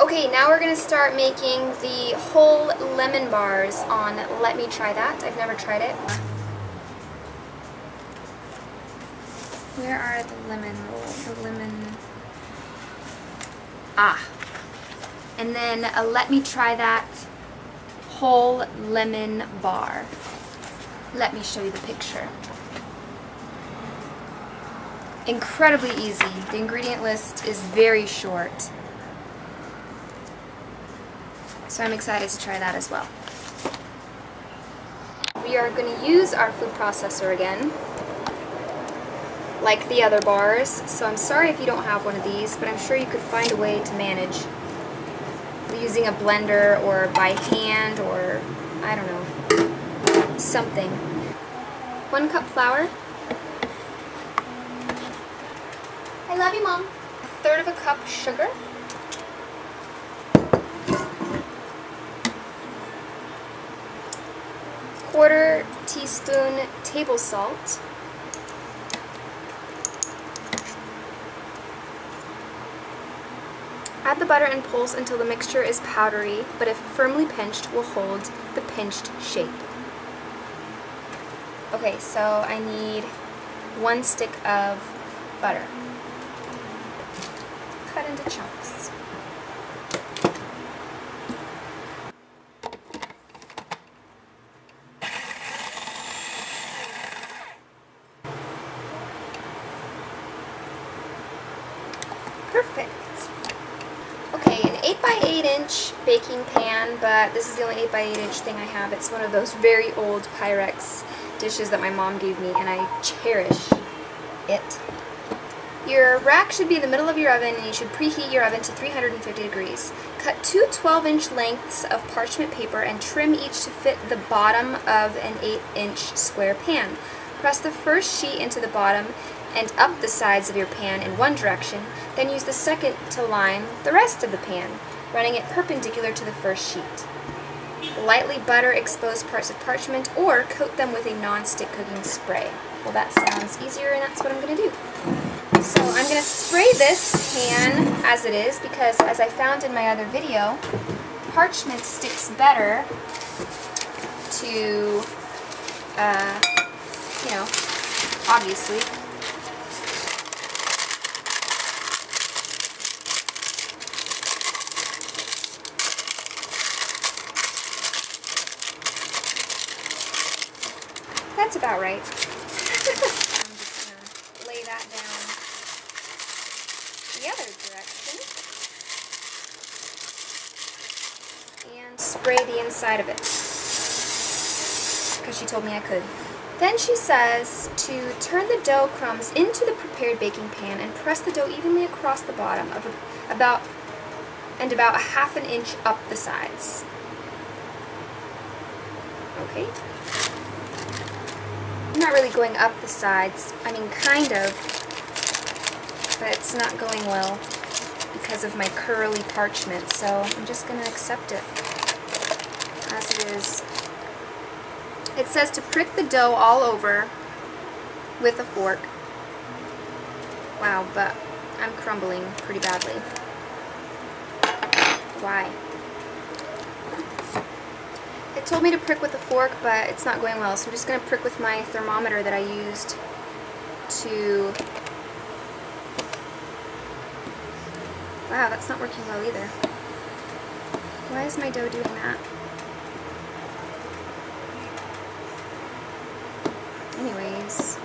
Okay, now we're going to start making the whole lemon bars on Let Me Try That. I've never tried it. Where are the lemon rolls? The lemon... Ah. And then a Let Me Try That whole lemon bar. Let me show you the picture. Incredibly easy. The ingredient list is very short. So I'm excited to try that as well. We are going to use our food processor again, like the other bars. So I'm sorry if you don't have one of these, but I'm sure you could find a way to manage using a blender or by hand or, I don't know, something. 1 cup flour. I love you, Mom. 1/3 cup sugar. 1/4 teaspoon table salt. Add the butter and pulse until the mixture is powdery, but if firmly pinched, will hold the pinched shape. Okay, so I need 1 stick of butter. Cut into chunks. Perfect. Okay, an 8x8-inch baking pan, but this is the only 8x8-inch thing I have. It's one of those very old Pyrex dishes that my mom gave me, and I cherish it. Your rack should be in the middle of your oven, and you should preheat your oven to 350 degrees. Cut 2 12-inch lengths of parchment paper and trim each to fit the bottom of an 8-inch square pan. Press the first sheet into the bottom and up the sides of your pan in one direction, then use the second to line the rest of the pan, running it perpendicular to the first sheet. Lightly butter exposed parts of parchment or coat them with a non-stick cooking spray. Well, that sounds easier, and that's what I'm going to do. So I'm going to spray this pan as it is because, as I found in my other video, parchment sticks better to, you know, obviously. That's about right. I'm just going to lay that down the other direction and spray the inside of it because she told me I could. Then she says to turn the dough crumbs into the prepared baking pan and press the dough evenly across the bottom of about 1/2 inch up the sides. Okay. I'm not really going up the sides. I mean, kind of, but it's not going well because of my curly parchment, so I'm just going to accept it as it is. It says to prick the dough all over with a fork. Wow, but I'm crumbling pretty badly. Why? It told me to prick with a fork, but it's not going well, so I'm just going to prick with my thermometer that I used to... Wow, that's not working well either. Why is my dough doing that? Anyways,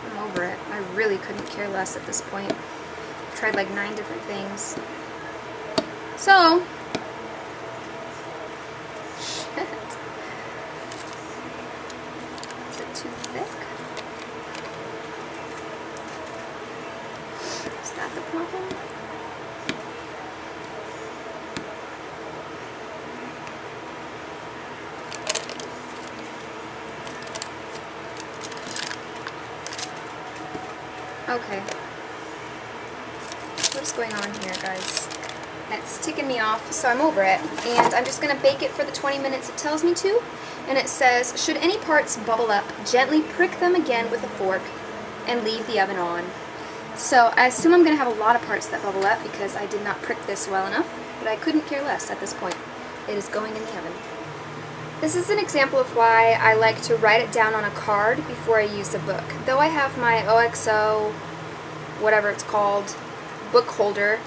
I'm over it. I really couldn't care less at this point. I've tried like 9 different things. So, shit. Is it too thick? Is that the problem? Okay. What is going on here, guys? It's ticking me off, so I'm over it. And I'm just going to bake it for the 20 minutes it tells me to. And it says, should any parts bubble up, gently prick them again with a fork and leave the oven on. So I assume I'm going to have a lot of parts that bubble up because I did not prick this well enough, but I couldn't care less at this point. It is going in the oven. This is an example of why I like to write it down on a card before I use the book. Though I have my OXO, whatever it's called, book holder,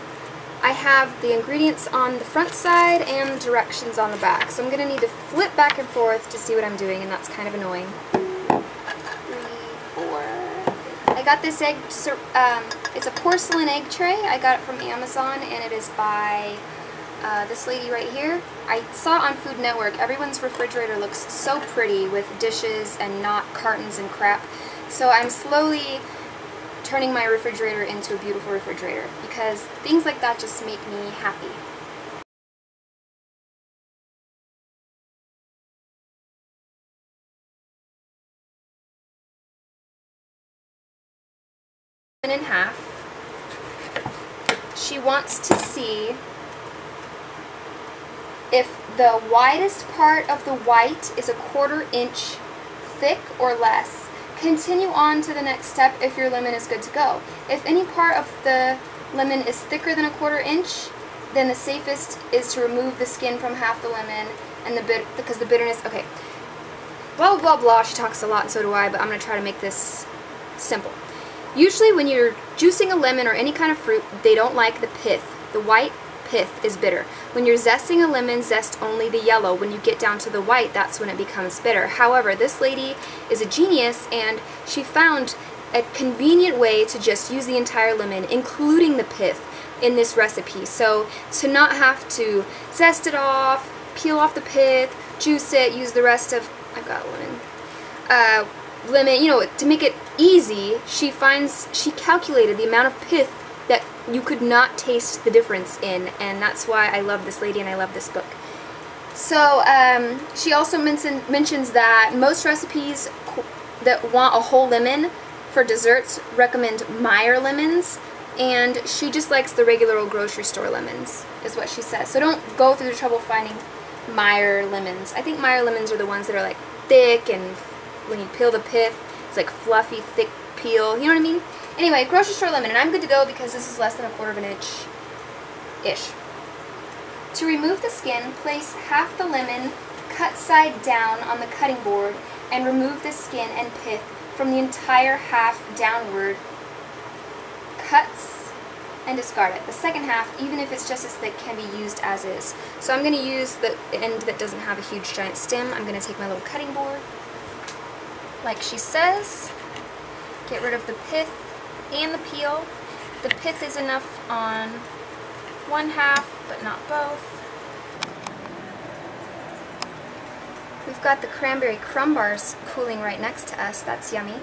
I have the ingredients on the front side and the directions on the back. So I'm going to need to flip back and forth to see what I'm doing, and that's kind of annoying. 3, 4. I got this egg, it's a porcelain egg tray. I got it from Amazon, and it is by this lady right here. I saw it on Food Network. Everyone's refrigerator looks so pretty with dishes and not cartons and crap. So I'm slowly turning my refrigerator into a beautiful refrigerator because things like that just make me happy. In half. She wants to see if the widest part of the white is a 1/4 inch thick or less. Continue on to the next step if your lemon is good to go. If any part of the lemon is thicker than a 1/4 inch, then the safest is to remove the skin from half the lemon and because the bitterness, okay, blah blah blah, she talks a lot and so do I, but I'm going to try to make this simple. Usually when you're juicing a lemon or any kind of fruit, they don't like the pith. The white pith is bitter. When you're zesting a lemon, zest only the yellow. When you get down to the white, that's when it becomes bitter. However, this lady is a genius, and she found a convenient way to just use the entire lemon, including the pith, in this recipe. So to not have to zest it off, peel off the pith, juice it, use the rest of, I've got lemon, you know, to make it easy, she calculated the amount of pith that you could not taste the difference in, and that's why I love this lady and I love this book. So she also mentions that most recipes that want a whole lemon for desserts recommend Meyer lemons, and she just likes the regular old grocery store lemons, is what she says. So don't go through the trouble finding Meyer lemons. I think Meyer lemons are the ones that are like thick, and when you peel the pith, it's like fluffy, thick peel, you know what I mean? Anyway, grocery store lemon, and I'm good to go because this is less than a 1/4 inch-ish. To remove the skin, place half the lemon cut side down on the cutting board and remove the skin and pith from the entire half downward. Cuts and discard it. The second half, even if it's just as thick, can be used as is. So I'm going to use the end that doesn't have a huge giant stem. I'm going to take my little cutting board, like she says, get rid of the pith and the peel. The pith is enough on one half, but not both. We've got the cranberry crumb bars cooling right next to us. That's yummy.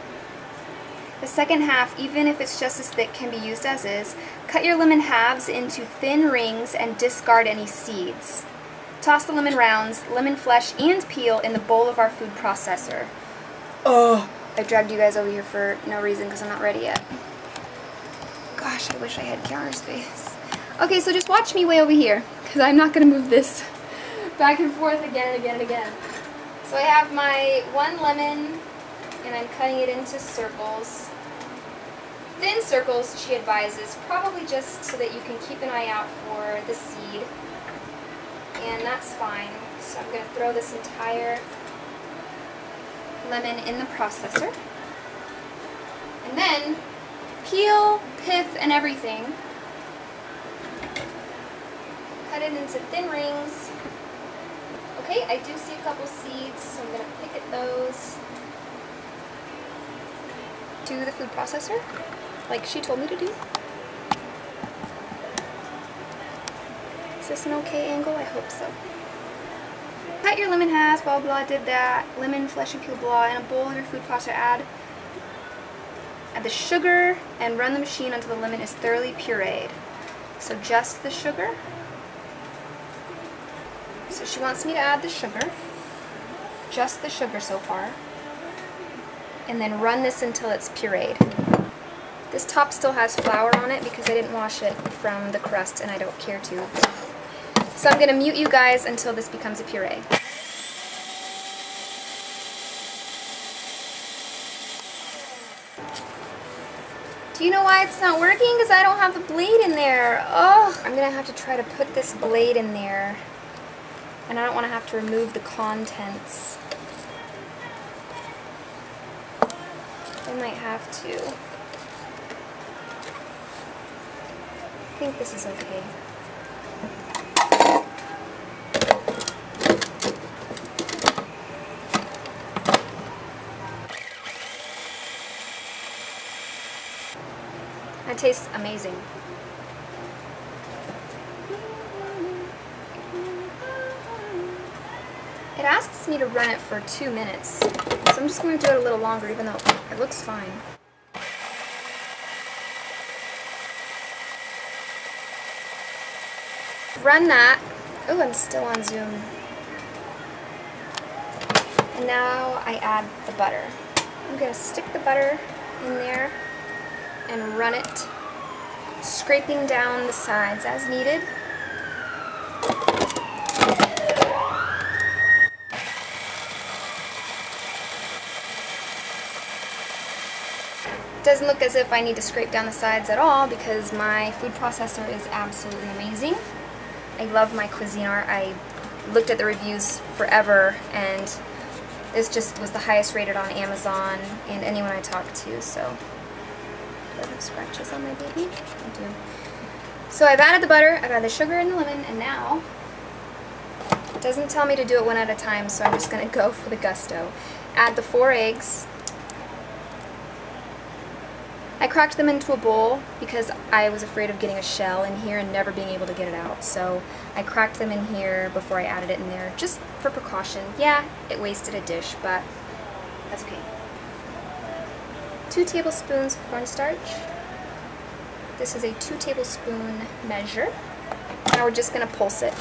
The second half, even if it's just as thick, can be used as is. Cut your lemon halves into thin rings and discard any seeds. Toss the lemon rounds, lemon flesh, and peel in the bowl of our food processor. Oh, I dragged you guys over here for no reason because I'm not ready yet. Gosh, I wish I had counter space. Okay, so just watch me way over here because I'm not going to move this back and forth again and again and again. So I have my one lemon, and I'm cutting it into circles. Thin circles, she advises, probably just so that you can keep an eye out for the seed. And that's fine. So I'm going to throw this entire lemon in the processor. And then peel, pith, and everything. Cut it into thin rings. Okay, I do see a couple seeds, so I'm going to pick at those. To the food processor, like she told me to do. Is this an okay angle? I hope so. Cut your lemon halves, blah blah, did that. Lemon, flesh, and peel, blah. In a bowl of your food processor, add the sugar and run the machine until the lemon is thoroughly pureed. So just the sugar. So she wants me to add the sugar. Just the sugar so far. And then run this until it's pureed. This top still has flour on it because I didn't wash it from the crust and I don't care to. So I'm going to mute you guys until this becomes a puree. Do you know why it's not working? Because I don't have the blade in there. Oh, I'm going to have to try to put this blade in there. And I don't want to have to remove the contents. I might have to. I think this is okay. It tastes amazing. It asks me to run it for 2 minutes, so I'm just going to do it a little longer even though it looks fine. Run that. Oh, I'm still on Zoom. And now I add the butter. I'm going to stick the butter in there and run it, scraping down the sides as needed. Doesn't look as if I need to scrape down the sides at all because my food processor is absolutely amazing. I love my Cuisinart. I looked at the reviews forever and this just was the highest rated on Amazon and anyone I talked to, so. Do I have scratches on my baby? I do. So I've added the butter, I've added the sugar and the lemon, and now it doesn't tell me to do it one at a time, so I'm just going to go for the gusto. Add the 4 eggs. I cracked them into a bowl because I was afraid of getting a shell in here and never being able to get it out. So I cracked them in here before I added it in there, just for precaution. Yeah, it wasted a dish, but that's okay. 2 tablespoons of cornstarch. This is a 2 tablespoon measure. Now we're just going to pulse it.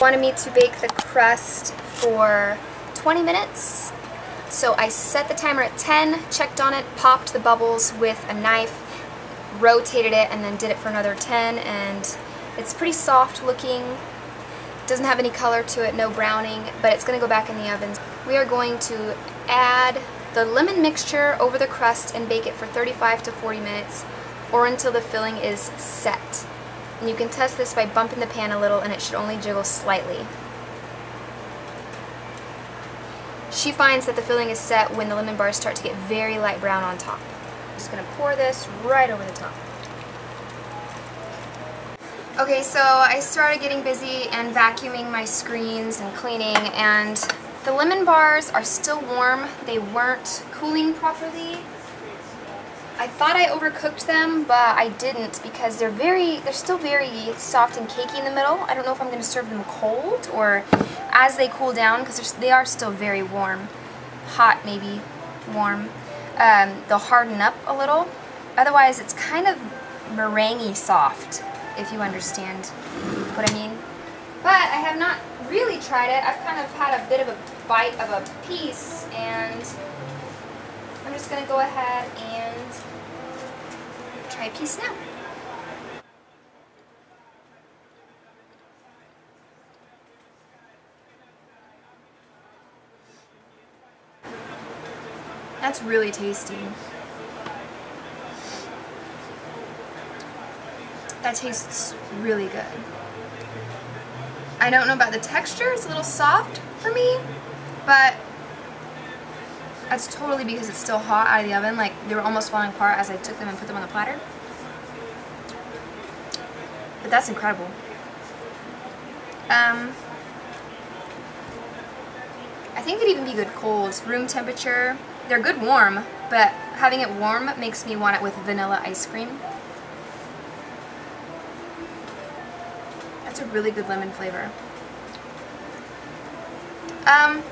Wanted me to bake the crust for 20 minutes. So I set the timer at 10, checked on it, popped the bubbles with a knife, rotated it, and then did it for another 10, and it's pretty soft looking. Doesn't have any color to it, no browning, but it's going to go back in the oven. We are going to add the lemon mixture over the crust and bake it for 35 to 40 minutes or until the filling is set. And you can test this by bumping the pan a little, and it should only jiggle slightly. She finds that the filling is set when the lemon bars start to get very light brown on top. I'm just going to pour this right over the top. Okay, so I started getting busy and vacuuming my screens and cleaning, and the lemon bars are still warm. They weren't cooling properly. I thought I overcooked them, but I didn't because they're still very soft and cakey in the middle. I don't know if I'm going to serve them cold or as they cool down because they are still very warm. Hot, maybe. Warm. They'll harden up a little. Otherwise, it's kind of meringue soft, if you understand what I mean. But I have not really tried it. I've kind of had a bit of a bite of a piece, and I'm just going to go ahead and try a piece now. That's really tasty. That tastes really good. I don't know about the texture, it's a little soft for me, but that's totally because it's still hot out of the oven. Like, they were almost falling apart as I took them and put them on the platter. But that's incredible. I think they'd even be good cold. Room temperature. They're good warm, but having it warm makes me want it with vanilla ice cream. That's a really good lemon flavor. I'm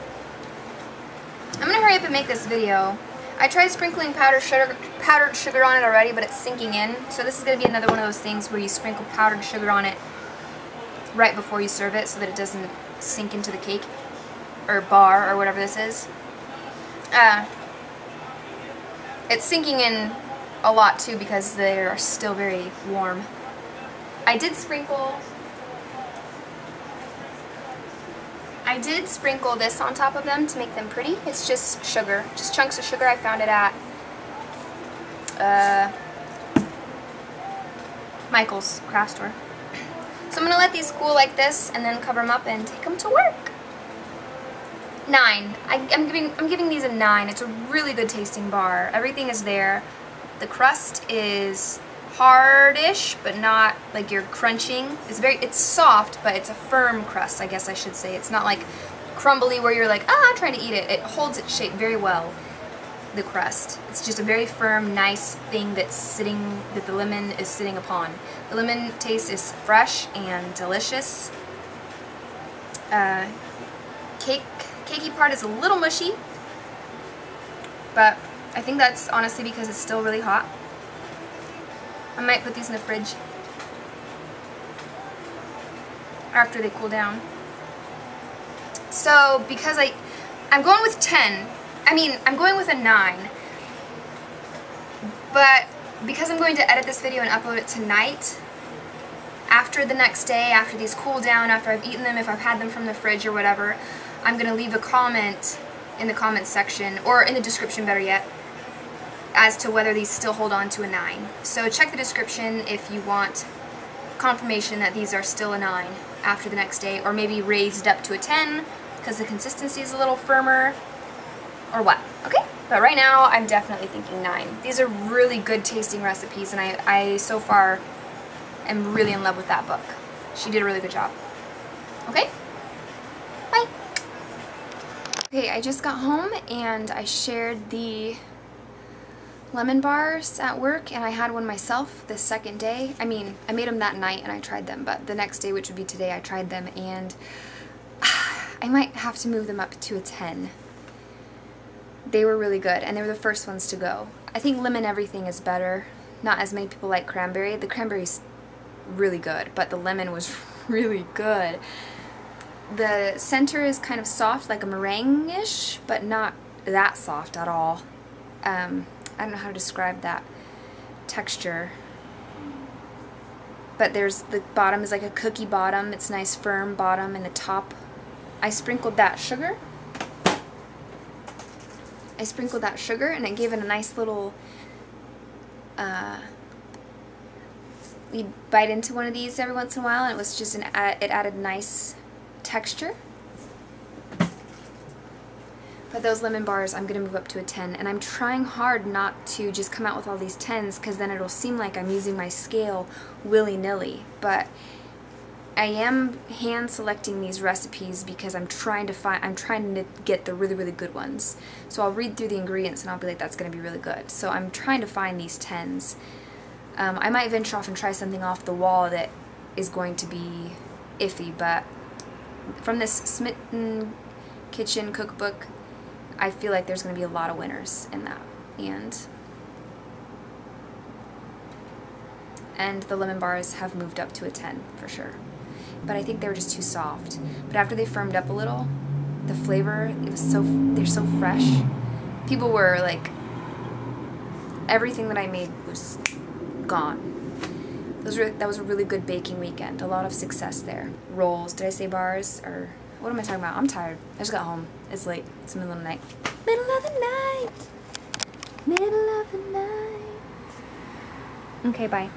gonna hurry up and make this video. I tried sprinkling powdered sugar on it already, but it's sinking in. So this is gonna be another one of those things where you sprinkle powdered sugar on it right before you serve it so that it doesn't sink into the cake or bar or whatever this is. It's sinking in a lot too because they are still very warm. I did sprinkle I did sprinkle this on top of them to make them pretty. It's just sugar, just chunks of sugar. I found it at Michael's craft store. So I'm going to let these cool like this and then cover them up and take them to work. 9. I'm giving these a 9. It's a really good tasting bar. Everything is there. The crust is hardish, but not like you're crunching. It's soft, but it's a firm crust, I guess I should say. It's not like crumbly where you're like, I'm trying to eat it. It holds its shape very well, the crust. It's just a very firm, nice thing that the lemon is sitting upon. The lemon taste is fresh and delicious. Cakey part is a little mushy, but I think that's honestly because it's still really hot. I might put these in the fridge after they cool down. So because I'm going with 10, I'm going with a 9, but because I'm going to edit this video and upload it tonight, after the next day, after these cool down, after I've eaten them, if I've had them from the fridge or whatever, I'm going to leave a comment in the comments section, or in the description better yet, as to whether these still hold on to a 9. So check the description if you want confirmation that these are still a 9 after the next day, or maybe raised up to a 10 because the consistency is a little firmer, or what. Okay? But right now, I'm definitely thinking 9. These are really good tasting recipes, and I so far am really in love with that book. She did a really good job. Okay? Bye! Okay, I just got home and I shared the lemon bars at work, and I had one myself the second day. I made them that night and I tried them, but the next day, which would be today, I tried them, and I might have to move them up to a 10. They were really good, and they were the first ones to go. I think lemon everything is better. Not as many people like cranberry. The cranberry's really good, but the lemon was really good. The center is kind of soft, like a meringue-ish, but not that soft at all. I don't know how to describe that texture. But the bottom is like a cookie bottom. It's nice firm bottom, and the top, I sprinkled that sugar. And it gave it a nice little, you'd bite into one of these every once in a while, and it was just it added nice texture. But those lemon bars, I'm going to move up to a 10, and I'm trying hard not to just come out with all these 10s, because then it'll seem like I'm using my scale willy-nilly. But I am hand selecting these recipes because I'm trying to get the really, really good ones. So I'll read through the ingredients and I'll be like, that's going to be really good. So I'm trying to find these 10s. I might venture off and try something off the wall that is going to be iffy, but from this Smitten Kitchen cookbook, I feel like there's going to be a lot of winners in that. And the lemon bars have moved up to a 10 for sure. But I think they were just too soft. But after they firmed up a little, the flavor, they're so fresh. People were like, everything that I made was gone. That was a really good baking weekend. A lot of success there. Rolls, did I say bars? Or what am I talking about? I'm tired. I just got home. It's late. It's the middle of the night. Middle of the night. Middle of the night. Okay, bye.